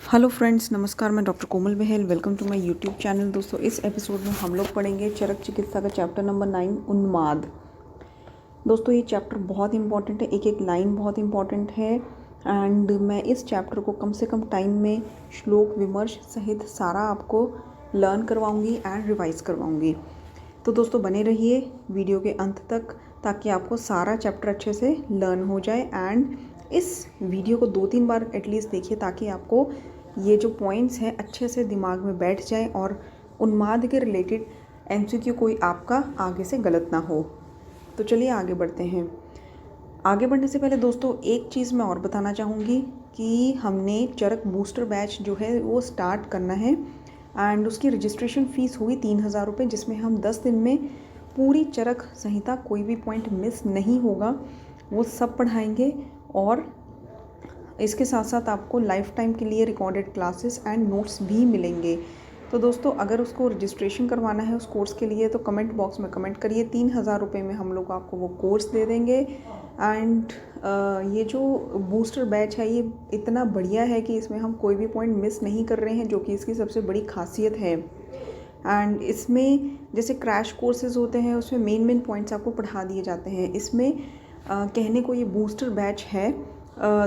Hello friends, नमस्कार। मैं doctor Komal Bahal. Welcome to my YouTube channel. दोस्तों, इस एपिसोड में हम लोग पढ़ेंगे चरक चिकित्सा का चैप्टर नंबर 9 उन्माद। दोस्तों, ये चैप्टर बहुत इंपॉर्टेंट है, एक एक लाइन बहुत इंपॉर्टेंट है एंड मैं इस चैप्टर को कम से कम टाइम में श्लोक विमर्श सहित सारा आपको लर्न करवाऊँगी एंड रिवाइज करवाऊँगी। तो दोस्तों, बने रहिए वीडियो के अंत तक ताकि आपको सारा चैप्टर अच्छे से लर्न हो जाए एंड इस वीडियो को 2-3 बार एटलीस्ट देखिए ताकि आपको ये जो पॉइंट्स हैं अच्छे से दिमाग में बैठ जाए और उन्माद के रिलेटेड एमसीक्यू कोई आपका आगे से गलत ना हो। तो चलिए आगे बढ़ते हैं। आगे बढ़ने से पहले दोस्तों, एक चीज़ मैं और बताना चाहूँगी कि हमने चरक बूस्टर बैच जो है वो स्टार्ट करना है एंड उसकी रजिस्ट्रेशन फ़ीस हुई 3,000 रुपये, जिसमें हम 10 दिन में पूरी चरक संहिता, कोई भी पॉइंट मिस नहीं होगा, वो सब पढ़ाएंगे और इसके साथ साथ आपको लाइफ टाइम के लिए रिकॉर्डेड क्लासेस एंड नोट्स भी मिलेंगे। तो दोस्तों, अगर उसको रजिस्ट्रेशन करवाना है उस कोर्स के लिए तो कमेंट बॉक्स में कमेंट करिए। 3,000 रुपये में हम लोग आपको वो कोर्स दे देंगे एंड ये जो बूस्टर बैच है ये इतना बढ़िया है कि इसमें हम कोई भी पॉइंट मिस नहीं कर रहे हैं, जो कि इसकी सबसे बड़ी खासियत है। एंड इसमें जैसे क्रैश कोर्सेज होते हैं उसमें मेन पॉइंट्स आपको पढ़ा दिए जाते हैं। इसमें कहने को ये बूस्टर बैच है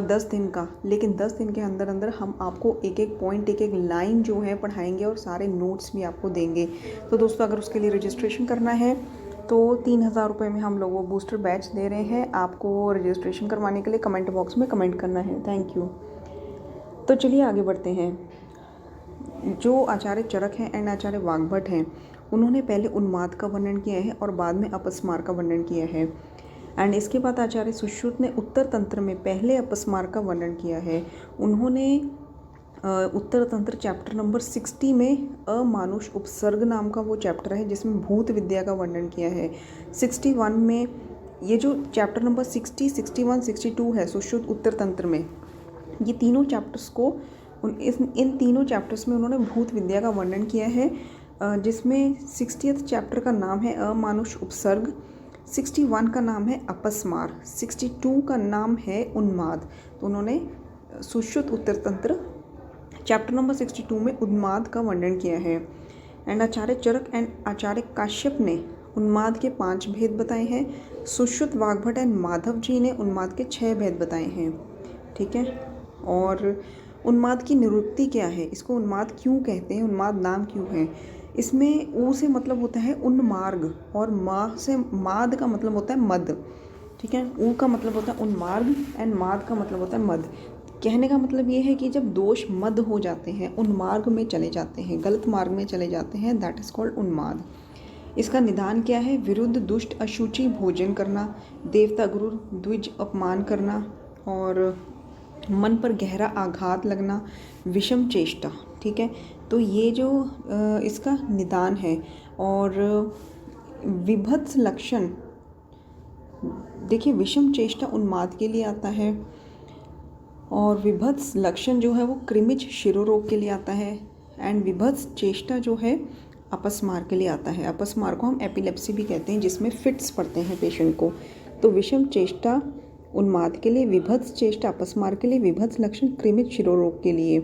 10 दिन का, लेकिन 10 दिन के अंदर अंदर हम आपको एक एक पॉइंट, एक एक लाइन जो है पढ़ाएंगे और सारे नोट्स भी आपको देंगे। तो दोस्तों, अगर उसके लिए रजिस्ट्रेशन करना है तो 3,000 रुपये में हम लोग वो बूस्टर बैच दे रहे हैं। आपको रजिस्ट्रेशन करवाने के लिए कमेंट बॉक्स में कमेंट करना है। Thank you. तो चलिए आगे बढ़ते हैं। जो आचार्य चरक हैं एंड आचार्य वाग्भट हैं, उन्होंने पहले उन्माद का वर्णन किया है और बाद में अपस्मार का वर्णन किया है एंड इसके बाद आचार्य सुश्रुत ने उत्तर तंत्र में पहले अपस्मार का वर्णन किया है। उन्होंने उत्तर तंत्र चैप्टर नंबर 60 में अमानुष उपसर्ग नाम का वो चैप्टर है जिसमें भूत विद्या का वर्णन किया है। 61 में ये जो चैप्टर नंबर 60, 61, 62 है सुश्रुत उत्तर तंत्र में, ये तीनों चैप्टर्स को इन तीनों चैप्टर्स में उन्होंने भूत विद्या का वर्णन किया है, जिसमें 60th चैप्टर का नाम है अमानुष उपसर्ग, 61 का नाम है अपस्मार, 62 का नाम है उन्माद। तो उन्होंने सुश्रुत उत्तर तंत्र चैप्टर नंबर 62 में उन्माद का वर्णन किया है एंड आचार्य चरक एंड आचार्य काश्यप ने उन्माद के 5 भेद बताए हैं। सुश्रुत वाग्भट एंड माधव जी ने उन्माद के 6 भेद बताए हैं। ठीक है। और उन्माद की निवृत्ति क्या है, इसको उन्माद क्यों कहते हैं, उन्माद नाम क्यों है। इसमें ऊ से मतलब होता है उन्मार्ग और मा से माद का मतलब होता है मद। ठीक है। ऊ का मतलब होता है उन्मार्ग एंड माद का मतलब होता है मद। कहने का मतलब ये है कि जब दोष मद हो जाते हैं, उन्मार्ग में चले जाते हैं, गलत मार्ग में चले जाते हैं, दैट इज़ कॉल्ड उन्माद। इसका निदान क्या है? विरुद्ध दुष्ट अशुचि भोजन करना, देवता गुरु द्विज अपमान करना और मन पर गहरा आघात लगना, विषम चेष्टा। ठीक है। तो ये जो इसका निदान है। और विभत्स लक्षण, देखिए विषम चेष्टा उन्माद के लिए आता है और विभत्स लक्षण जो है वो कृमिज शिरोरोग के लिए आता है एंड विभत्स चेष्टा जो है अपस्मार के लिए आता है। अपस्मार को हम एपिलेप्सी भी कहते हैं, जिसमें फिट्स पड़ते हैं पेशेंट को। तो विषम चेष्टा उन्माद के लिए, विभत्स चेष्टा अपस्मार के लिए, विभत्स लक्षण कृमिज शिरोरोग के लिए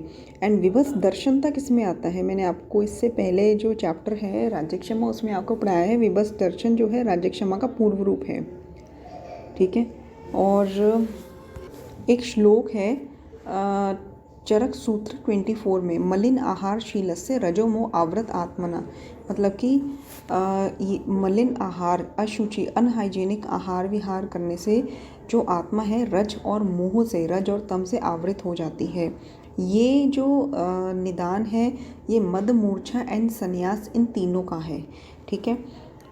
एंड विभत्स दर्शनता किसमें आता है? मैंने आपको इससे पहले जो चैप्टर है राज्यक्षमा उसमें आपको पढ़ाया है। विभत्स दर्शन जो है राज्यक्षमा का पूर्व रूप है। ठीक है। और एक श्लोक है चरक सूत्र 24 में, मलिन आहार शीलस्य रजोमो आवृत आत्मना, मतलब कि मलिन आहार, अशुचि, अनहाइजेनिक आहार विहार करने से जो आत्मा है रज और मोह से, रज और तम से आवृत हो जाती है। ये जो निदान है ये मद, मूर्छा एंड संन्यास, इन तीनों का है। ठीक है।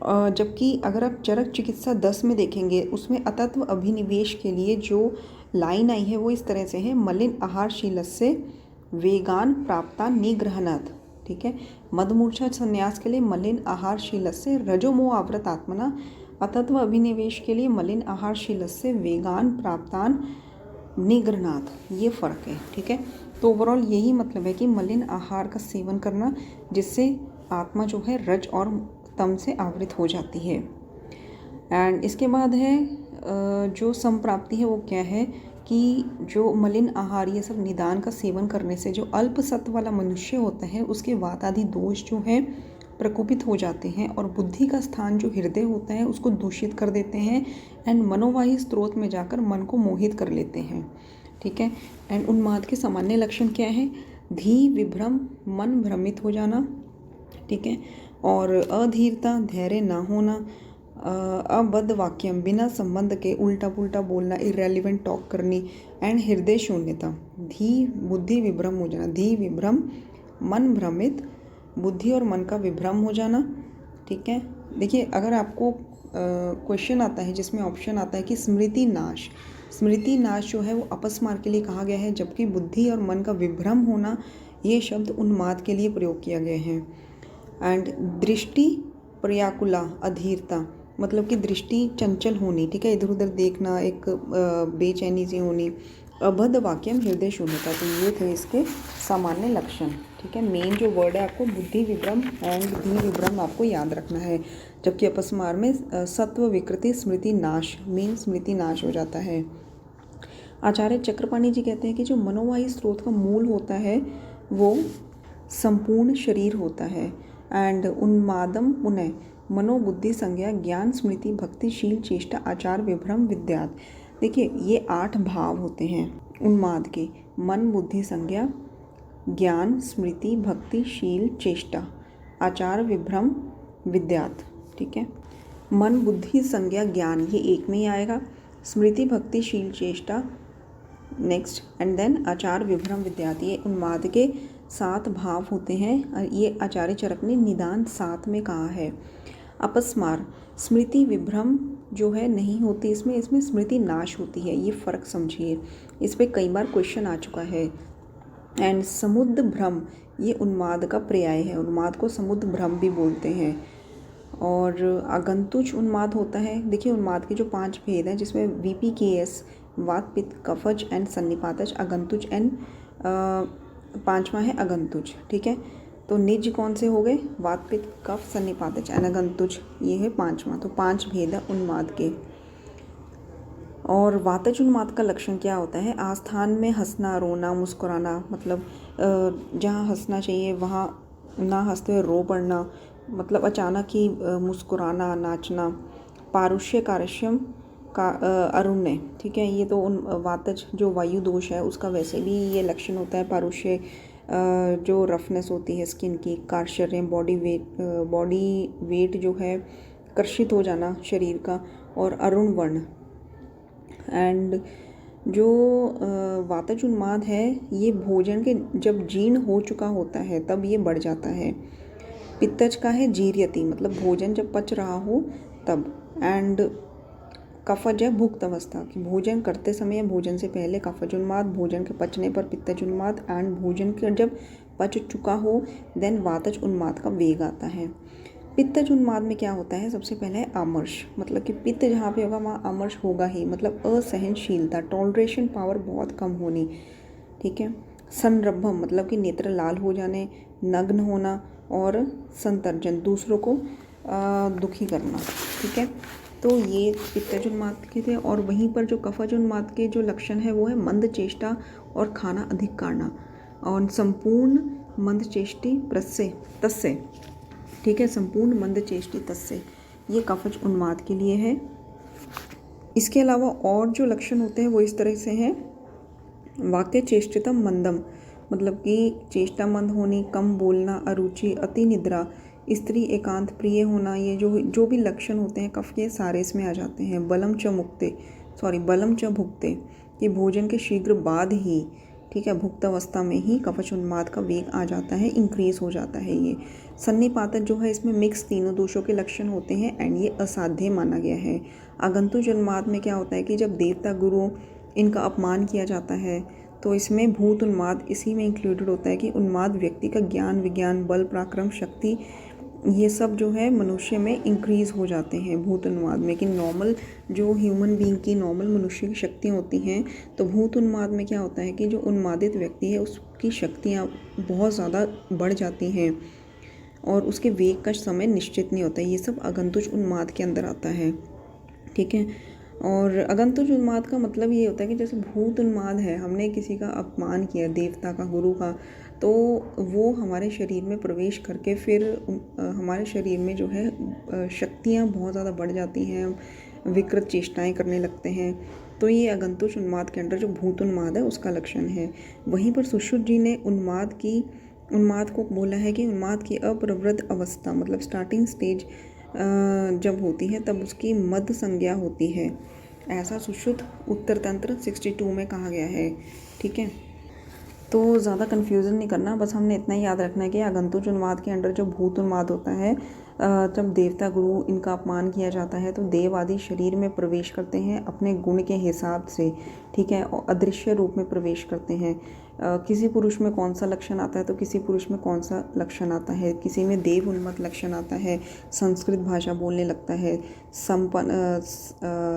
जबकि अगर आप चरक चिकित्सा 10 में देखेंगे उसमें अतत्व अभिनिवेश के लिए जो लाइन आई है वो इस तरह से है, मलिन आहारशीलस्य वेगान प्राप्ता निग्रहणात्। ठीक है। मदमूर्छा संन्यास के लिए मलिन आहारशीलस्य रजोमोह आवृत आत्मना, अतत्व अभिनिवेश के लिए मलिन आहारशीलस्य वेगान प्राप्तान निग्रहणात्। ये फ़र्क है। ठीक है। तो ओवरऑल यही मतलब है कि मलिन आहार का सेवन करना जिससे आत्मा जो है रज और तम से आवृत हो जाती है। एंड इसके बाद है जो संप्राप्ति है वो क्या है कि जो मलिन आहार ये सब निदान का सेवन करने से जो अल्प सत्व वाला मनुष्य होता है उसके वात आदि दोष जो है प्रकोपित हो जाते हैं और बुद्धि का स्थान जो हृदय होता है उसको दूषित कर देते हैं एंड मनोवाही स्रोत में जाकर मन को मोहित कर लेते हैं। ठीक है। एंड उन्माद के सामान्य लक्षण क्या है? धी विभ्रम, मन भ्रमित हो जाना। ठीक है। और अधीरता, धैर्य ना होना, अबद्ध वाक्यम, बिना संबंध के उल्टा पुल्टा बोलना, इरेलीवेंट टॉक करनी एंड हृदय शून्यता। धी बुद्धि विभ्रम हो जाना, धी विभ्रम, मन भ्रमित, बुद्धि और मन का विभ्रम हो जाना। ठीक है। देखिए अगर आपको क्वेश्चन आता है जिसमें ऑप्शन आता है कि स्मृति नाश, स्मृति नाश जो है वो अपस्मार के लिए कहा गया है, जबकि बुद्धि और मन का विभ्रम होना ये शब्द उन्माद के लिए प्रयोग किया गया है। एंड दृष्टि पर्याकुला, अधीरता, मतलब कि दृष्टि चंचल होनी। ठीक है। इधर उधर देखना, एक बेचैनी सी होनी। अबद्ध वाक्यम, हृदय शून्यता। तो ये थे इसके सामान्य लक्षण। ठीक है। मेन जो वर्ड है आपको बुद्धि विभ्रम एंड धी विभ्रम आपको याद रखना है, जबकि अपस्मार में सत्व विकृति, स्मृति नाश, मेन स्मृति नाश हो जाता है। आचार्य चक्रपाणी जी कहते हैं कि जो मनोवाही स्रोत का मूल होता है वो संपूर्ण शरीर होता है। एंड उन्मादम पुनः मनोबुद्धि संज्ञा ज्ञान स्मृति भक्तिशील चेष्टा आचार विभ्रम विद्यात। देखिए ये 8 भाव होते हैं उन्माद के, मन बुद्धि संज्ञा ज्ञान स्मृति भक्तिशील चेष्टा आचार विभ्रम विद्यात। ठीक है। मन बुद्धि संज्ञा ज्ञान ये एक में ही आएगा, स्मृति भक्तिशील चेष्टा नेक्स्ट, एंड देन आचार विभ्रम विद्यात। ये उन्माद के 7 भाव होते हैं। ये आचार्य चरक ने निदान 7 में कहा है। अपस्मार, स्मृति विभ्रम जो है नहीं होती इसमें स्मृति नाश होती है, ये फ़र्क समझिए। इस पर कई बार क्वेश्चन आ चुका है। एंड समुद्र भ्रम, ये उन्माद का पर्याय है, उन्माद को समुद्र भ्रम भी बोलते हैं। और आगंतुज उन्माद होता है। देखिए उन्माद के जो 5 भेद हैं जिसमें VPKS, वात पित्त कफज एंड सन्निपातज, आगंतुज एंड 5वां है अगंतुज। ठीक है। तो निज कौन से हो गए? वात पित्त कफ सन्निपातज एंड अगंतुज, ये है 5वां। तो 5 भेद है उन्माद के। और वातज उन्माद का लक्षण क्या होता है? आस्थान में हंसना, रोना, मुस्कुराना, मतलब जहाँ हंसना चाहिए वहाँ ना हंसते हुए रो पड़ना, मतलब अचानक ही मुस्कुराना, नाचना। पारुष्य कारश्यम का अरुण्य। ठीक है। ये तो उन वातज जो वायु दोष है उसका वैसे भी ये लक्षण होता है। पारुष्य जो रफनेस होती है स्किन की, कार्शर्य बॉडी वेट जो है कर्षित हो जाना शरीर का, और अरुण वर्ण। एंड जो वातज उन्माद है ये भोजन के जब जीर्ण हो चुका होता है तब ये बढ़ जाता है। पित्तज का है जीर्यति, मतलब भोजन जब पच रहा हो तब। एंड कफज है भुक्त अवस्था, कि भोजन करते समय भोजन से पहले कफज उन्माद, भोजन के पचने पर पित्तज उन्माद, एंड भोजन के जब पच चुका हो देन वातज उन्माद का वेग आता है। पित्तज उन्माद में क्या होता है? सबसे पहले है आमर्श, मतलब कि पित्त जहाँ पे होगा वहाँ आमर्श होगा ही, मतलब असहनशीलता, टॉलरेशन पावर बहुत कम होनी। ठीक है। संरभम, मतलब कि नेत्र लाल हो जाने, नग्न होना, और संतर्जन, दूसरों को दुखी करना। ठीक है। तो ये पित्तज उन्माद के थे। और वहीं पर जो कफज उन्माद के जो लक्षण है वो है मंद चेष्टा और खाना अधिक करना, और संपूर्ण मंद चेष्टि प्रस्य तस्य। ठीक है। संपूर्ण मंद चेष्टि तस्य, ये कफज उन्माद के लिए है। इसके अलावा और जो लक्षण होते हैं वो इस तरह से हैं। वाक्य चेष्टितम मंदम, मतलब कि चेष्टा मंद होनी, कम बोलना, अरुचि, अति निद्रा, स्त्री एकांत प्रिय होना, ये जो भी लक्षण होते हैं कफ के सारे इसमें आ जाते हैं। बलम च भुक्ते, कि भोजन के शीघ्र बाद ही, ठीक है, भुक्त अवस्था में ही कफज उन्माद का वेग आ जाता है, इंक्रीज हो जाता है ये। सन्निपातज जो है इसमें मिक्स तीनों दोषों के लक्षण होते हैं एंड ये असाध्य माना गया है। आगंतुज उन्माद में क्या होता है कि जब देवता गुरु इनका अपमान किया जाता है तो इसमें भूत उन्माद इसी में इंक्लूडेड होता है, कि उन्माद व्यक्ति का ज्ञान विज्ञान बल पराक्रम शक्ति ये सब जो है मनुष्य में इंक्रीज़ हो जाते हैं भूत उन्माद में। कि नॉर्मल जो ह्यूमन बीइंग की नॉर्मल मनुष्य की शक्तियाँ होती हैं, तो भूत उन्माद में क्या होता है कि जो उन्मादित व्यक्ति है उसकी शक्तियाँ बहुत ज़्यादा बढ़ जाती हैं और उसके वेग का समय निश्चित नहीं होता है। ये सब आगंतुज उन्माद के अंदर आता है। ठीक है। और अगंतुज उन्माद का मतलब ये होता है कि जैसे भूत उन्माद है, हमने किसी का अपमान किया, देवता का, गुरु का, तो वो हमारे शरीर में प्रवेश करके फिर हमारे शरीर में जो है शक्तियाँ बहुत ज़्यादा बढ़ जाती हैं, विकृत चेष्टाएं करने लगते हैं। तो ये अगंतुज उन्माद के अंडर जो भूत उन्माद है उसका लक्षण है। वहीं पर सुश्रुत जी ने उन्माद को बोला है कि उन्माद की अप्रवृत्त अवस्था मतलब स्टार्टिंग स्टेज जब होती है तब उसकी मध्य संज्ञा होती है, ऐसा सुश्रुत उत्तर तंत्र 62 में कहा गया है। ठीक है, तो ज़्यादा कन्फ्यूज़न नहीं करना, बस हमने इतना ही याद रखना है कि अगंतुज उन्माद के अंडर जो भूत उन्माद होता है, जब देवता गुरु इनका अपमान किया जाता है तो देव आदि शरीर में प्रवेश करते हैं अपने गुण के हिसाब से। ठीक है, और अदृश्य रूप में प्रवेश करते हैं। किसी पुरुष में कौन सा लक्षण आता है तो किसी पुरुष में कौन सा लक्षण आता है, किसी में देव उन्मत्त लक्षण आता है, संस्कृत भाषा बोलने लगता है,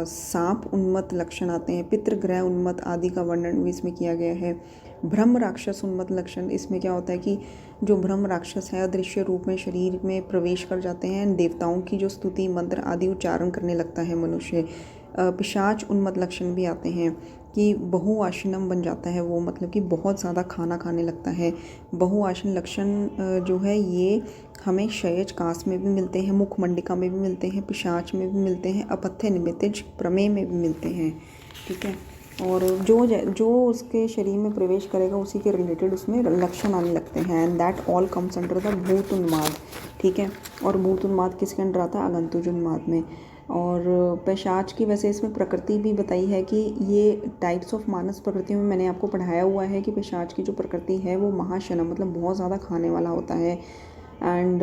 सांप उन्मत्त लक्षण आते हैं, पितृग्रह उन्मत्त आदि का वर्णन भी इसमें किया गया है। ब्रह्म राक्षस उन्मत्त लक्षण, इसमें क्या होता है कि जो ब्रह्म राक्षस है अदृश्य रूप में शरीर में प्रवेश कर जाते हैं, देवताओं की जो स्तुति मंत्र आदि उच्चारण करने लगता है मनुष्य। पिशाच उन्मत्त लक्षण भी आते हैं कि बहुआशनम बन जाता है वो, मतलब कि बहुत ज़्यादा खाना खाने लगता है। बहुआशन लक्षण जो है ये हमें क्षयज कास में भी मिलते हैं, मुखमंडिका में भी मिलते हैं, पिशाच में भी मिलते हैं, अपथ्य निमित्तिज प्रमेय में भी मिलते हैं। ठीक है, और जो उसके शरीर में प्रवेश करेगा उसी के रिलेटेड उसमें लक्षण आने लगते हैं, and that all comes under the भूत उन्माद। ठीक है, और भूत उन्माद किसके अंडर आता है? अगंतुज उन्माद में। और पिशाच की वैसे इसमें प्रकृति भी बताई है कि ये टाइप्स ऑफ मानस प्रकृति में मैंने आपको पढ़ाया हुआ है कि पिशाच की जो प्रकृति है वो महाशनम मतलब बहुत ज़्यादा खाने वाला होता है। एंड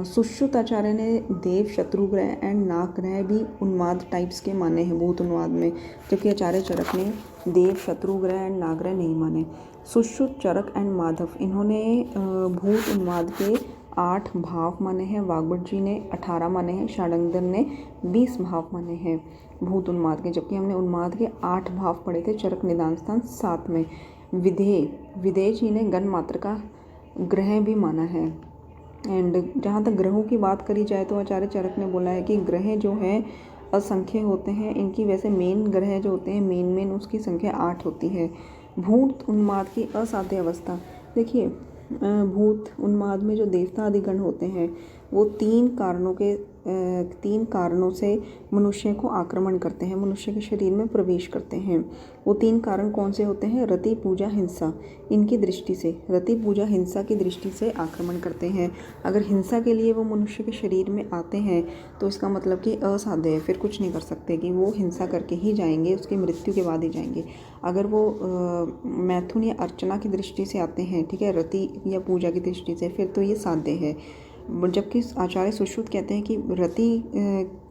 सुश्रुत आचार्य ने देव, शत्रुग्रह एंड नागग्रह भी उन्माद टाइप्स के माने हैं भूत उन्माद में, जबकि आचार्य चरक ने देव, शत्रुग्रह एंड नागग्रह नहीं माने। सुश्रुत, चरक एंड माधव इन्होंने भूत उन्माद के 8 भाव माने हैं, वाग्भट जी ने 18 माने हैं, षडांगधर ने 20 भाव माने हैं भूत उन्माद के, जबकि हमने उन्माद के 8 भाव पढ़े थे, चरक निदान स्थान 7 में। विधेय जी ने गण मात्र का ग्रह भी माना है। एंड जहाँ तक ग्रहों की बात करी जाए तो आचार्य चरक ने बोला है कि ग्रह जो है असंख्य होते हैं, इनकी वैसे मेन ग्रह जो होते हैं मेन उसकी संख्या 8 होती है। भूत उन्माद की असाध्य अवस्था, देखिए भूत उन्माद में जो देवता आदि गण होते हैं वो 3 कारणों से मनुष्य को आक्रमण करते हैं, मनुष्य के शरीर में प्रवेश करते हैं। वो 3 कारण कौन से होते हैं? रति, पूजा, हिंसा। इनकी दृष्टि से, रति, पूजा, हिंसा की दृष्टि से आक्रमण करते हैं। अगर हिंसा के लिए वो मनुष्य के शरीर में आते हैं तो इसका मतलब कि असाध्य है, फिर कुछ नहीं कर सकते, कि वो हिंसा करके ही जाएंगे, उसकी मृत्यु के बाद ही जाएंगे। अगर वो मैथुन या अर्चना की दृष्टि से आते हैं, ठीक है, रति या पूजा की दृष्टि से, फिर तो ये साध्य है। जबकि आचार्य सुश्रुत कहते हैं कि रति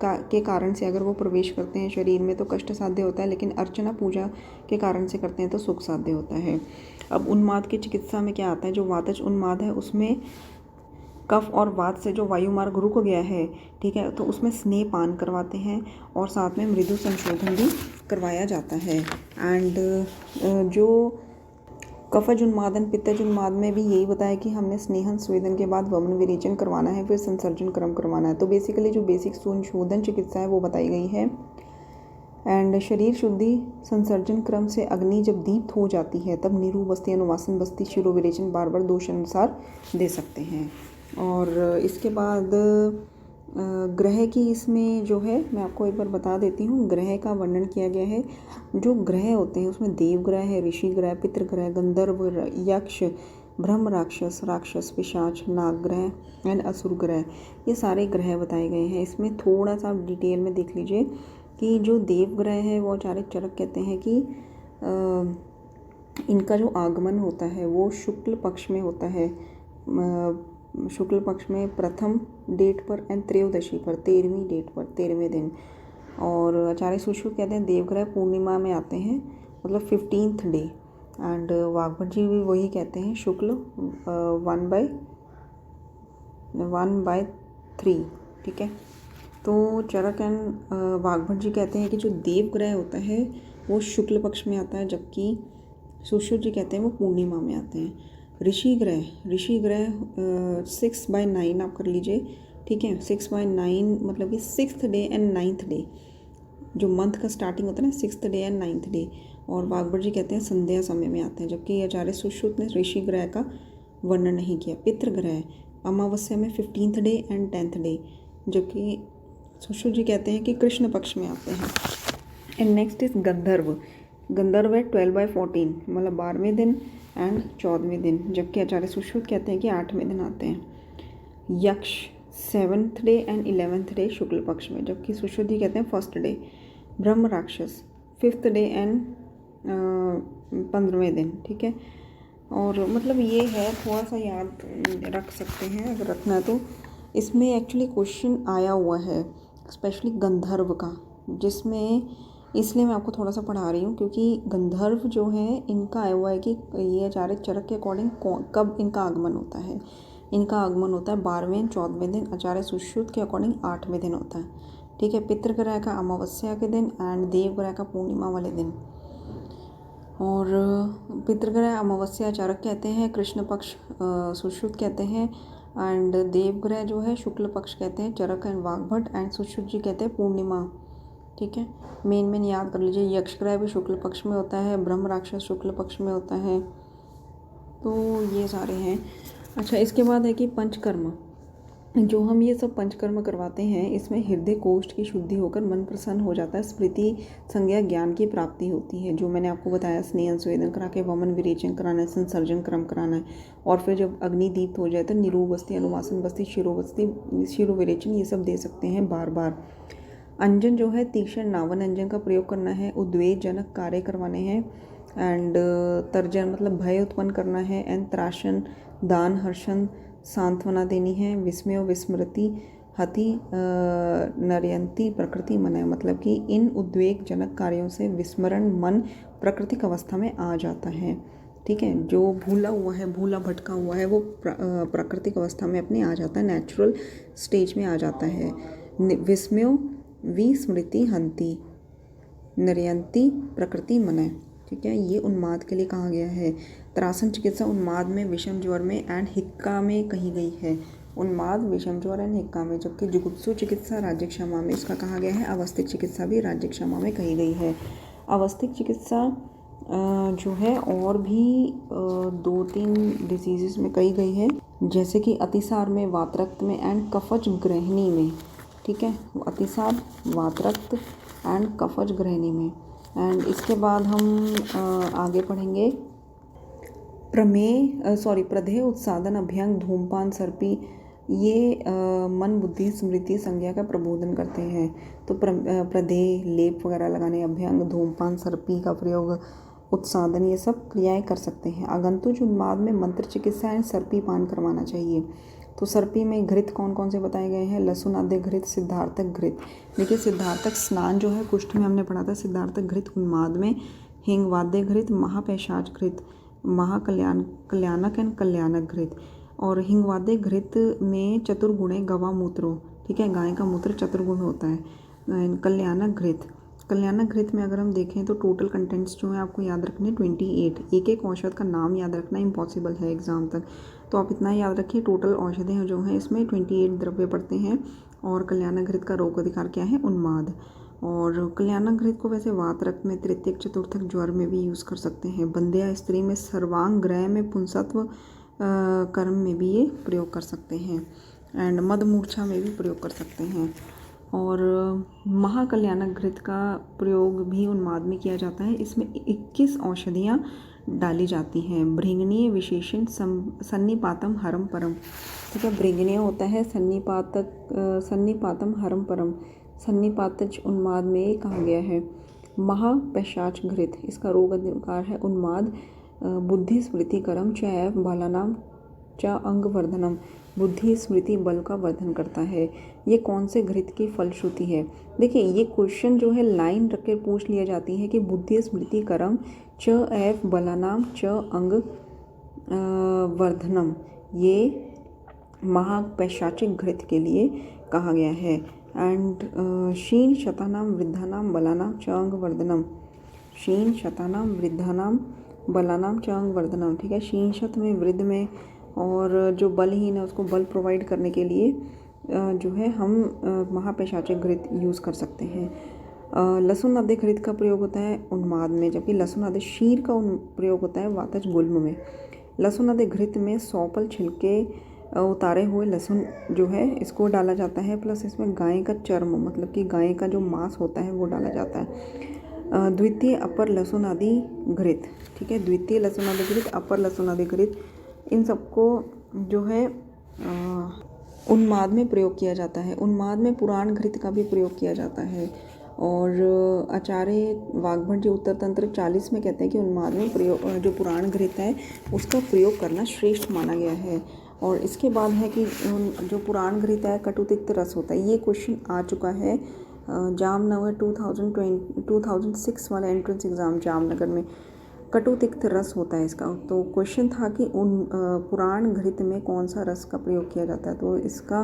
के कारण से अगर वो प्रवेश करते हैं शरीर में तो कष्ट साध्य होता है, लेकिन अर्चना पूजा के कारण से करते हैं तो सुख साध्य होता है। अब उन्माद की चिकित्सा में क्या आता है? जो वातज उन्माद है उसमें कफ और वात से जो वायु मार्ग रुक गया है, ठीक है, तो उसमें स्नेह पान करवाते हैं और साथ में मृदु संशोधन भी करवाया जाता है। एंड जो कफज उन्मादन, पित्तज उन्माद में भी यही बताया कि हमने स्नेहन स्वेदन के बाद वमन विरेचन करवाना है, फिर संसर्जन क्रम करवाना है। तो बेसिकली जो बेसिक संशोधन चिकित्सा है वो बताई गई है। एंड शरीर शुद्धि संसर्जन क्रम से अग्नि जब दीप्त हो जाती है तब नीरू बस्ती, अनुवासन बस्ती, शिरो विरेचन बार बार दोष अनुसार दे सकते हैं। और इसके बाद ग्रह की इसमें जो है मैं आपको एक बार बता देती हूँ, ग्रह का वर्णन किया गया है। जो ग्रह होते हैं उसमें देव ग्रह है, ऋषि ग्रह, पितृग्रह, गंधर्व, यक्ष, ब्रह्म राक्षस, राक्षस, पिशाच, नाग ग्रह एंड असुर ग्रह, ये सारे ग्रह बताए गए हैं। इसमें थोड़ा सा डिटेल में देख लीजिए कि जो देव ग्रह है वो आचार्य चरक कहते हैं कि इनका जो आगमन होता है वो शुक्ल पक्ष में होता है, शुक्ल पक्ष में प्रथम डेट पर एंड त्रयोदशी पर, 13वीं डेट पर, 13वें दिन। और आचार्य सुश्रुत कहते हैं देवग्रह पूर्णिमा में आते हैं, मतलब 15th डे। एंड वाग्भट जी भी वही कहते हैं, शुक्ल 1/3, ठीक है। तो चरक एंड वाग्भट जी कहते हैं कि जो देवग्रह होता है वो शुक्ल पक्ष में आता है, जबकि सुश्रुत जी कहते हैं वो पूर्णिमा में आते हैं। ऋषि ग्रह 6/9 आप कर लीजिए, ठीक है, 6/9 मतलब कि 6th day and 9th day, जो मंथ का स्टार्टिंग होता है ना 6th day and 9th day, और वाग्भट जी कहते हैं संध्या समय में आते हैं, जबकि आचार्य सुश्रुत ने ऋषि ग्रह का वर्णन नहीं किया। पितृ ग्रह अमावस्या में 15th day and 10th day, जबकि सुश्रुत जी कहते हैं कि कृष्ण पक्ष में आते हैं। एंड नेक्स्ट इज गंधर्व। गंधर्व है 12/14 मतलब 12वें दिन एंड 14वें दिन, जबकि आचार्य सुश्रुत कहते हैं कि 8वें दिन आते हैं। यक्ष 7th day and 11th day शुक्ल पक्ष में, जबकि सुश्रुत जी कहते हैं 1st डे। ब्रह्म राक्षस 5th डे एंड 15वें दिन, ठीक है। और मतलब ये है, थोड़ा सा याद रख सकते हैं अगर रखना है तो। इसमें एक्चुअली क्वेश्चन आया हुआ है स्पेशली गंधर्व का, जिसमें इसलिए मैं आपको थोड़ा सा पढ़ा रही हूँ क्योंकि गंधर्व जो है इनका आया हुआ है कि ये आचार्य चरक के अकॉर्डिंग कब इनका आगमन होता है। इनका आगमन होता है 12वें 14वें दिन, आचार्य सुश्रुत के अकॉर्डिंग 8वें दिन होता है, ठीक है। पितृ ग्रह का अमावस्या के दिन एंड देव ग्रह का पूर्णिमा वाले दिन। और पितृग्रह अमावस्या चारक कहते हैं, कृष्ण पक्ष सुश्रुत कहते हैं, एंड देवग्रह जो है शुक्ल पक्ष कहते हैं चरक एंड वाग्भट, एंड सुश्रुत जी कहते हैं पूर्णिमा, ठीक है। मेन याद कर लीजिए। यक्ष ग्रह भी शुक्ल पक्ष में होता है, ब्रह्म राक्षस शुक्ल पक्ष में होता है, तो ये सारे हैं। अच्छा, इसके बाद है कि पंचकर्म। जो हम ये सब पंचकर्म करवाते हैं, इसमें हृदय कोष्ठ की शुद्धि होकर मन प्रसन्न हो जाता है, स्मृति संज्ञा ज्ञान की प्राप्ति होती है। जो मैंने आपको बताया, स्नेहन स्वेदन करा के वमन विरेचन कराना है, संसर्जन क्रम कराना है, और फिर जब अग्नि दीप्त हो जाए तो निरूप बस्ती, अनुवासन बस्ती, शिरो विरेचन ये सब दे सकते हैं बार बार। अंजन जो है तीक्ष्ण नावन अंजन का प्रयोग करना है, उद्वेगजनक कार्य करवाने हैं, एंड तर्जन मतलब भय उत्पन्न करना है, एंड त्रासन दान हर्षण सांत्वना देनी है, विस्मय विस्मृति हति नरयंती प्रकृति मन है, मतलब कि इन उद्वेगजनक कार्यों से विस्मरण मन प्राकृतिक अवस्था में आ जाता है, ठीक है। जो भूला हुआ है, भूला भटका हुआ है, वो प्राकृतिक अवस्था में अपने आ जाता है, नेचुरल स्टेज में आ जाता है। विस्मयो विस्मृति हंति नरयंती प्रकृति मन है, ठीक है। ये उन्माद के लिए कहा गया है। त्रासन चिकित्सा उन्माद में, विषम ज्वर में एंड हिक्का में कही गई है। उन्माद, विषम ज्वर एंड हिक्का में, जबकि जुगुत्सु चिकित्सा राज्य क्षमा में इसका कहा गया है। अवस्थिक चिकित्सा भी राज्य क्षमा में कही गई है। अवस्थिक चिकित्सा जो है और भी 2-3 डिजीज़ में कही गई है, जैसे कि अतिसार में, वातरक्त में एंड कफज ग्रहणी में, ठीक है। अतिसार, वातरक्त एंड कफज ग्रहणी में। एंड इसके बाद हम आगे पढ़ेंगे प्रदेह उत्सादन अभ्यंग धूमपान सर्पी। ये मन बुद्धि स्मृति संज्ञा का प्रबोधन करते हैं। तो प्रदेह लेप वगैरह लगाने, अभ्यंग, धूमपान, सर्पी का प्रयोग, उत्सादन, ये सब क्रियाएं कर सकते हैं। आगंतुक उन्माद में मंत्र चिकित्सा एंड सर्पी पान करवाना चाहिए। तो सर्पी में घृत कौन कौन से बताए गए हैं? लहसुन आद्य घृत, सिद्धार्थक घृत। देखिए सिद्धार्थक स्नान जो है कुष्ठ में हमने पढ़ा था, सिद्धार्थक घृत उन्माद में, हिंग वाद्य घृत, महापैशाच घृत, कल्याणक एंड कल्याणक घृत। और हिंग वाद्य घृत में चतुर्गुणे गवा मूत्रो, ठीक है, गाय का मूत्र चतुर्गुण होता है। कल्याणक घृत में अगर हम देखें तो टोटल कंटेंट्स जो है आपको याद रखने 28। एक औषध का नाम याद रखना इम्पॉसिबल है एग्जाम तक, तो आप इतना याद रखिए। टोटल औषधें जो हैं इसमें 28 द्रव्य पड़ते हैं। और कल्याणक घृत का रोग अधिकार क्या है? उन्माद। और कल्याणक घृत को वैसे वात रक्त में, तृतीयक चतुर्थक ज्वर में भी यूज़ कर सकते हैं। बंध्या स्त्री में, सर्वांग ग्रह में, पुंसत्व कर्म में भी ये प्रयोग कर सकते हैं, एंड मदमूर्छा में भी प्रयोग कर सकते हैं। और महाकल्याणक घृत का प्रयोग भी उन्माद में किया जाता है। इसमें 21 औषधियाँ डाली जाती हैं। भृंगनीय विशेषण सन्निपातम हरम परम, ठीक है। भृंगनीय होता है सन्निपातम हरम परम, सन्निपातज उन्माद में कहा गया है। महापैशाच घृत, इसका रोग अधिकार है उन्माद। बुद्धि स्मृति करम च बालानाम च अंग वर्धनम, बुद्धि स्मृति बल का वर्धन करता है। ये कौन से घृत की फलश्रुति है? देखिए ये क्वेश्चन जो है लाइन रख के पूछ लिया जाती है कि बुद्धि स्मृति करम च एव बलानाम च अंग वर्धनम, ये महापैशाचिक घृत के लिए कहा गया है। एंड शीन शतानाम वृद्धानाम बलानाम च अंग वर्धनम, शीन शतानाम वृद्धानाम बलानाम च अंग वर्धनम, ठीक है। शीन शत में, वृद्ध में, और जो बलहीन है उसको बल प्रोवाइड करने के लिए जो है हम महापैशाचिक घृत यूज़ कर सकते हैं। लहसुन आदि घृत का प्रयोग होता है उन्माद में, जबकि लहसुन आदि शीर का प्रयोग होता है वातज गुल्म में। लहसुन आदि घृत में 100 पल छिलके उतारे हुए लहसुन जो है इसको डाला जाता है, प्लस इसमें गाय का चर्म मतलब कि गाय का जो मांस होता है वो डाला जाता है। द्वितीय अपर लहसुन आदि घृत, ठीक है, द्वितीय लहसुन आदि घृत, अपर लहसुन आदि घृत, इन सबको जो है उन्माद में प्रयोग किया जाता है। उन्माद में पुराण घृत का भी प्रयोग किया जाता है। और आचार्य वाग्भट जी उत्तर तंत्र 40 में कहते हैं कि उन्माद में प्रयोग जो पुराण घृत है उसका प्रयोग करना श्रेष्ठ माना गया है। और इसके बाद है कि जो पुराण घृत है कटुतिक्त रस होता है। ये क्वेश्चन आ चुका है जामनगर 2006 वाला एंट्रेंस एग्ज़ाम जामनगर में, कटुतिक्त रस होता है इसका। तो क्वेश्चन था कि उन पुराण घृत में कौन सा रस का प्रयोग किया जाता है, तो इसका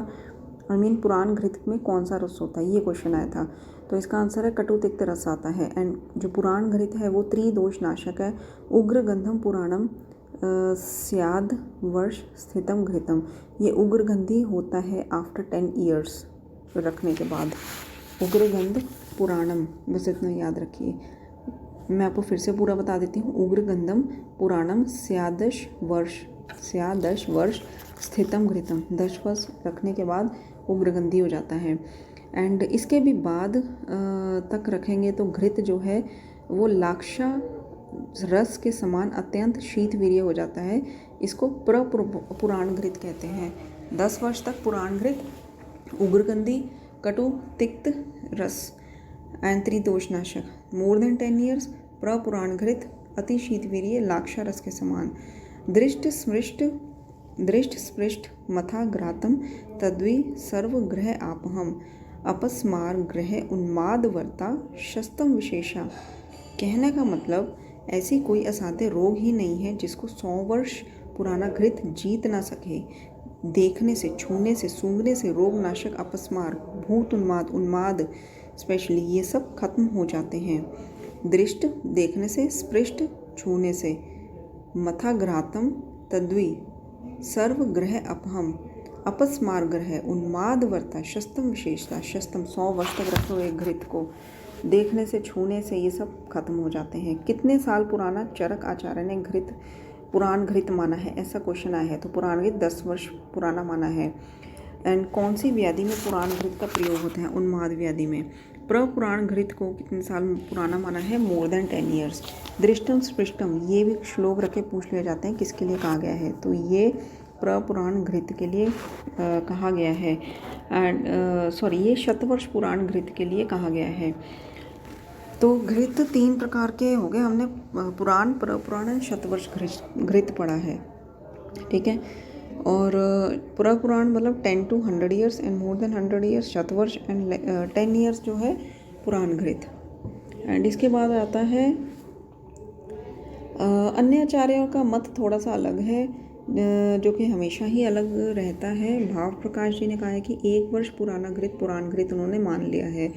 पुराण घृत में कौन सा रस होता है, ये क्वेश्चन आया था। तो इसका आंसर है कटुतिक्त रस आता है। एंड जो पुराण घृत है वो त्रिदोष नाशक है। उग्र गंधम पुराणम स्याद वर्ष स्थितम घृतम, ये उग्रगंधी होता है आफ्टर 10 ईयर्स रखने के बाद। उग्रगंध पुराणम, बस इतना याद रखिए। मैं आपको फिर से पूरा बता देती हूँ। उग्रगंधम पुराणम स्यादश वर्ष स्थितम घृतम, 10 वर्ष रखने के बाद उग्रगंधी हो जाता है। एंड इसके भी बाद तक रखेंगे तो घृत जो है वो लाक्षा रस के समान अत्यंत शीतवीर्य हो जाता है। इसको पुराण घृत कहते हैं। 10 वर्ष तक पुराण घृत, उग्रगंधी, कटु तिक्त रस एंड त्रिदोषनाशक। मोर देन 10 ईयर्स पुराण घृत, अति शीतवीर्य, लाक्षा रस के समान। दृष्ट स्पृष्ट मथा घ्रातम तद्वि सर्वग्रह आपहम अपस्मार ग्रह उन्माद वर्ता शस्तम विशेषा। कहने का मतलब ऐसी कोई असाध्य रोग ही नहीं है जिसको 100 वर्ष पुराना घृत जीत ना सके। देखने से, छूने से, सूंघने से रोगनाशक अपस्मार, भूत उन्माद स्पेशली ये सब खत्म हो जाते हैं। दृष्ट देखने से, स्पृष्ट छूने से, मथा घ्रातम तद्वि सर्वग्रह अपहम अपस्मार ग्रह उन्माद वर्ता शस्तम विशेषता। शस्तम 100 वर्ष तक रखो एक घृत को, देखने से, छूने से ये सब खत्म हो जाते हैं। कितने साल पुराना चरक आचार्य ने पुराण घृत माना है, ऐसा क्वेश्चन आया है। तो पुराण घृत 10 वर्ष पुराना माना है। एंड कौन सी व्याधि में पुराण घृत का प्रयोग होता है? उन्माद व्याधि में। पुराण घृत को कितने साल पुराना माना है? More than 10 years. दृष्टम स्पृष्टम, ये भी श्लोक रखे पूछ लिए जाते हैं किसके लिए कहा गया है, तो ये पुराण घृत के लिए कहा गया है। एंड ये शतवर्ष पुराण घृत के लिए कहा गया है। तो घृत 3 प्रकार के हो गए। हमने पुराण शतवर्ष घृत पढ़ा है, ठीक है। और पुराण मतलब 10 to 100 years and more than 100 years शतवर्ष, एंड 10 ईयर्स जो है पुराण घृत। एंड इसके बाद आता है अन्य आचार्यों का मत थोड़ा सा अलग है, जो कि हमेशा ही अलग रहता है। भाव प्रकाश जी ने कहा है कि 1 वर्ष पुराना घृत पुराण घृत उन्होंने मान लिया है,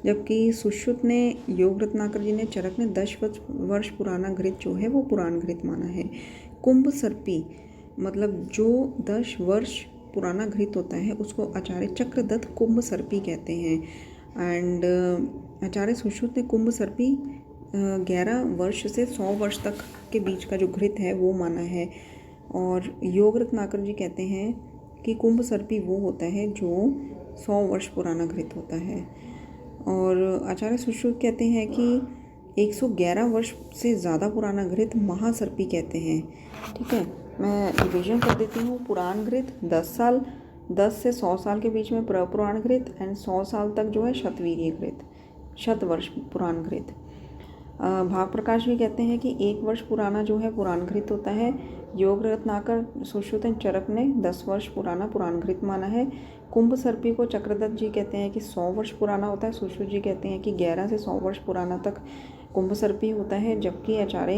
जबकि सुश्रुत ने, योग रत्नाकर जी ने, चरक ने 10 वर्ष पुराना घृत जो है वो पुराण घृत माना है। कुंभ सर्पी मतलब जो 10 वर्ष पुराना घृत होता है उसको आचार्य चक्रदत्त कुंभ सर्पी कहते हैं। एंड आचार्य सुश्रुत ने कुंभ सर्पी 11 वर्ष से 100 वर्ष तक के बीच का जो घृत है वो माना है। और योग रत्नाकर जी कहते हैं कि कुंभ सर्पी वो होता है जो 100 वर्ष पुराना घृत होता है। और आचार्य सुश्रुत कहते हैं कि 111 वर्ष से ज़्यादा पुराना घृत महासर्पी कहते हैं, ठीक है। मैं रिविजन कर देती हूँ। पुराण घृत 10 साल, 10 से 100 साल के बीच में पुराण घृत, एंड 100 साल तक जो है शतवीर्य घृत, शतवर्ष पुराण घृत। भाव प्रकाश भी कहते हैं कि 1 वर्ष पुराना जो है पुराण घृत होता है। योग रत्नाकर, सुश्रुत चरक ने 10 वर्ष पुराना पुराण घृत माना है। कुंभ सर्पी को चक्रदत्त जी कहते हैं कि 100 वर्ष पुराना होता है। सुश्रुत जी कहते हैं कि 11 से 100 वर्ष पुराना तक कुंभ सर्पी होता है, जबकि आचार्य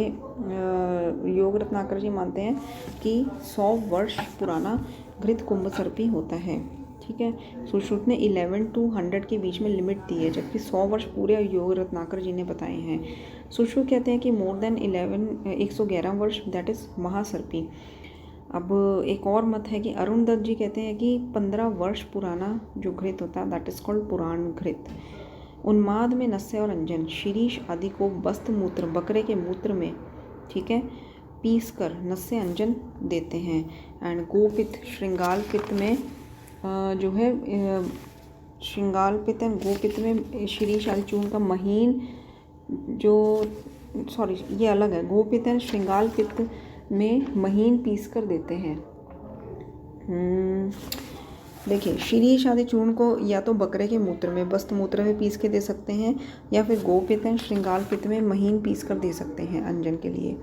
योग रत्नाकर जी मानते हैं कि 100 वर्ष पुराना घृत कुंभ सर्पी होता है, ठीक है। सुश्रुत ने 11 to 100 के बीच में लिमिट दी है, जबकि 100 वर्ष पूरे योग रत्नाकर जी ने बताए हैं। सुश्रुत कहते हैं कि मोर देन 111 वर्ष दैट इज़ महासर्पी। अब एक और मत है कि अरुण दत्त जी कहते हैं कि 15 वर्ष पुराना जो घृत होता है दैट इज़ कॉल्ड पुराण घृत। उन्माद में नस्य और अंजन शिरीष आदि को वस्त मूत्र बकरे के मूत्र में, ठीक है, पीस कर नस्य अंजन देते हैं। एंड गोपित्त श्रृंगाल पित्त में जो है श्रृंगाल पित्त एंड गोपित्त में शिरीष आदि चूर्ण का महीन जो ये अलग है। गोपित्त एंड श्रृंगाल पित्त में महीन पीस कर देते हैं। देखिए शिरीष आदि चूर्ण को या तो बकरे के मूत्र में वस्त मूत्र में पीस के दे सकते हैं या फिर गोपित्त एंड श्रृंगाल पित्त में महीन पीस कर दे सकते हैं अंजन के लिए।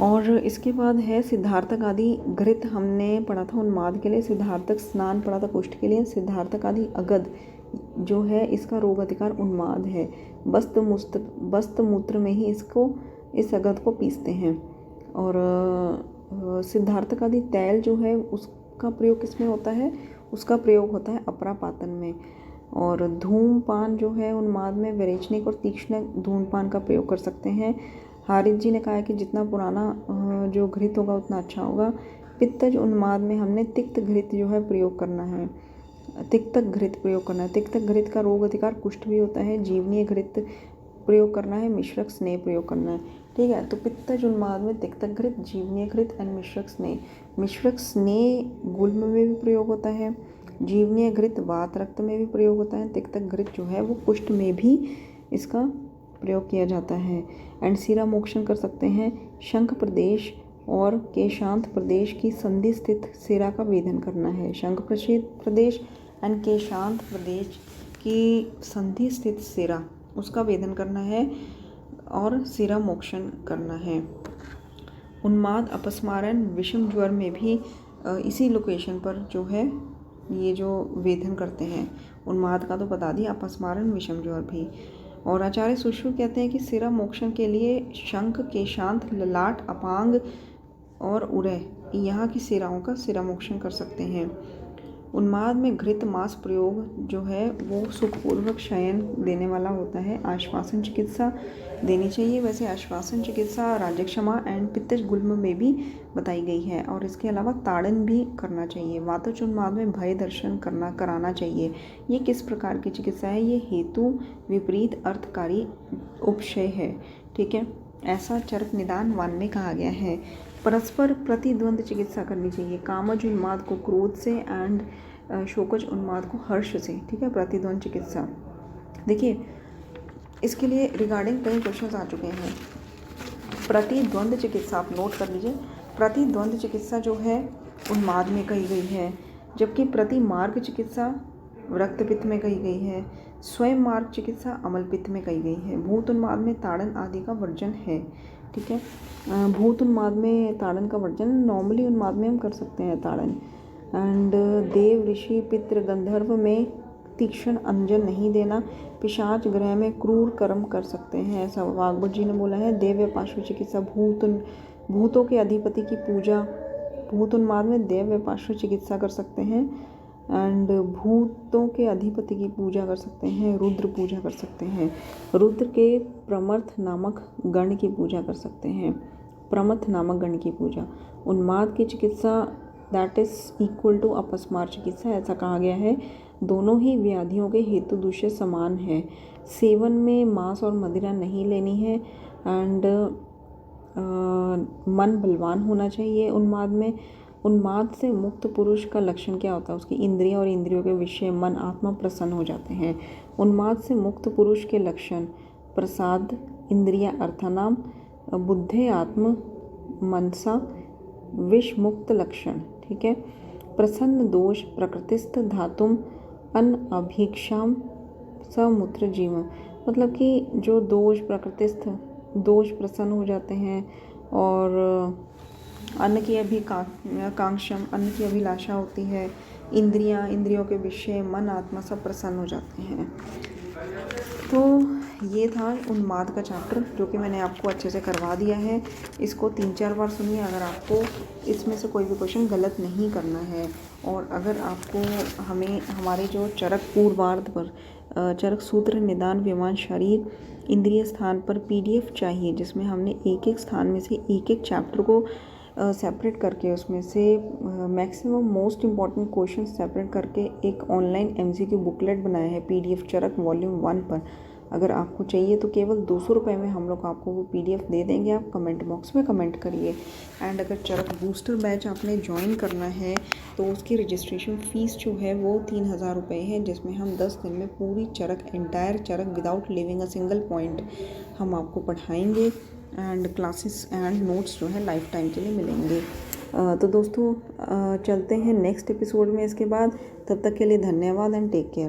और इसके बाद है सिद्धार्थक आदि घृत हमने पढ़ा था उन्माद के लिए, सिद्धार्थक स्नान पढ़ा था कुष्ठ के लिए, सिद्धार्थक आदि अगध जो है इसका रोग अधिकार उन्माद है। वस्त मूत्र में ही इस अगध को पीसते हैं। और सिद्धार्थक आदि तैल जो है उसका प्रयोग किस में होता है, उसका प्रयोग होता है अपरापातन में। और धूमपान जो है उन्माद में विरेचनिक और तीक्ष्ण धूमपान का प्रयोग कर सकते हैं। हारित जी ने कहा है कि जितना पुराना जो घृत होगा उतना अच्छा होगा। पित्तज उन्माद में हमने तिक्त घृत जो है प्रयोग करना है, तिक्तक घृत प्रयोग करना है। तिक्तक घृत का रोग अधिकार कुष्ठ भी होता है। जीवनीय घृत प्रयोग करना है, मिश्रक स्नेह प्रयोग करना है, ठीक है। तो पित्तज उन्माद में तिक्तक घृत, जीवनीय घृत एंड मिश्रक स्नेह। मिश्रक स्नेह गुल्म में भी प्रयोग होता है, जीवनीय घृत वात रक्त में भी प्रयोग होता है, तिक्तक घृत जो है वो कुष्ठ में भी इसका प्रयोग किया जाता है। एंड सिरा मोक्षण कर सकते हैं। शंख प्रदेश और केशांत प्रदेश की संधि स्थित सिरा का वेदन करना है। शंख प्रदेश एंड केशांत प्रदेश की संधि स्थित सिरा उसका वेदन करना है और सिरा मोक्षण करना है। उन्माद अपस्मारण विषम ज्वर में भी इसी लोकेशन पर जो है ये जो वेदन करते हैं। उन्माद का तो बता दिया, अपस्मारण विषम ज्वर भी। और आचार्य सुश्रुत कहते हैं कि सिरा मोक्षण के लिए शंख, केशांत, ललाट, अपांग और उरय यहाँ की सिराओं का सिरा मोक्षण कर सकते हैं। उन्माद में घृत मांस प्रयोग जो है वो सुखपूर्वक शयन देने वाला होता है। आश्वासन चिकित्सा देनी चाहिए। वैसे आश्वासन चिकित्सा राज्यक्षमा एंड पित्तज गुल्म में भी बताई गई है। और इसके अलावा ताड़न भी करना चाहिए। वातज उन्माद में भय दर्शन कराना चाहिए। ये किस प्रकार की चिकित्सा है, ये हेतु विपरीत अर्थकारी उपशय है, ठीक है। ऐसा चरक निदान 1 में कहा गया है। परस्पर प्रतिद्वंद चिकित्सा करनी चाहिए। कामज उन्माद को क्रोध से एंड शोकज उन्माद को हर्ष से, ठीक है, प्रतिद्वंद चिकित्सा। देखिए इसके लिए रिगार्डिंग कई क्वेश्चंस आ चुके हैं। प्रतिद्वंद चिकित्सा आप नोट कर लीजिए। प्रतिद्वंद चिकित्सा जो है उन्माद में कही गई है, जबकि प्रतिमार्ग चिकित्सा रक्तपित्त में कही गई है। स्वयं मार्ग चिकित्सा अमल पित्त में कही गई है। भूत उन्माद में ताड़न आदि का वर्जन है, ठीक है। भूत उन्माद में ताड़न का वर्जन, नॉर्मली उन्माद में हम कर सकते हैं ताड़न। एंड देव ऋषि पितृ गंधर्व में तीक्ष्ण अंजन नहीं देना। पिशाच ग्रह में क्रूर कर्म कर सकते हैं, ऐसा वाग्भट जी ने बोला है। देव्य पार्श्व चिकित्सा भूतों के अधिपति की पूजा, भूत उन्माद में देव्य पार्श्व चिकित्सा कर सकते हैं। एंड भूतों के अधिपति की पूजा कर सकते हैं, रुद्र पूजा कर सकते हैं। रुद्र के प्रमथ नामक गण की पूजा कर सकते हैं, प्रमथ नामक गण की पूजा। उन्माद की चिकित्सा दैट इज इक्वल टू अपस्मार चिकित्सा, ऐसा कहा गया है। दोनों ही व्याधियों के हेतु दूषे समान है। सेवन में मांस और मदिरा नहीं लेनी है। एंड मन बलवान होना चाहिए। उन्माद में उन्माद से मुक्त पुरुष का लक्षण क्या होता है, उसकी इंद्रियां और इंद्रियों के विषय मन आत्मा प्रसन्न हो जाते हैं। उन्माद से मुक्त पुरुष के लक्षण प्रसाद, इंद्रिया अर्थानाम, बुद्धे आत्म मनसा, विष मुक्त लक्षण, ठीक है। प्रसन्न दोष प्रकृतिस्थ धातुम अन अभीक्षाम समूत्र जीव, मतलब कि जो दोष प्रकृतिस्थ दोष प्रसन्न हो जाते हैं और अन्न की कांक्षम अन्न की अभिलाषा होती है। इंद्रियों के विषय मन आत्मा सब प्रसन्न हो जाते हैं। तो ये था उन्माद का चैप्टर जो कि मैंने आपको अच्छे से करवा दिया है। इसको 3-4 बार सुनिए अगर आपको इसमें से कोई भी क्वेश्चन गलत नहीं करना है। और अगर आपको हमारे जो चरक पूर्वार्ध पर चरक सूत्र निदान विमान शरीर इंद्रिय स्थान पर PDF चाहिए, जिसमें हमने एक एक स्थान में से एक एक चैप्टर को सेपरेट करके उसमें से maximum most important question separate करके एक ऑनलाइन एमसीक्यू बुकलेट बनाया है PDF चरक वॉल्यूम 1 पर। अगर आपको चाहिए तो केवल 200 रुपये में हम लोग आपको वो PDF दे देंगे। आप कमेंट बॉक्स में कमेंट करिए। एंड अगर चरक बूस्टर बैच आपने ज्वाइन करना है तो उसकी रजिस्ट्रेशन फ़ीस जो है वो 3000 रुपये है, जिसमें हम 10 दिन में पूरी Charak entire Charak without living a single point हम आपको पढ़ाएंगे। एंड क्लासेस एंड नोट्स जो है लाइफ टाइम के लिए मिलेंगे। तो दोस्तों चलते हैं नेक्स्ट एपिसोड में इसके बाद। तब तक के लिए धन्यवाद एंड टेक केयर।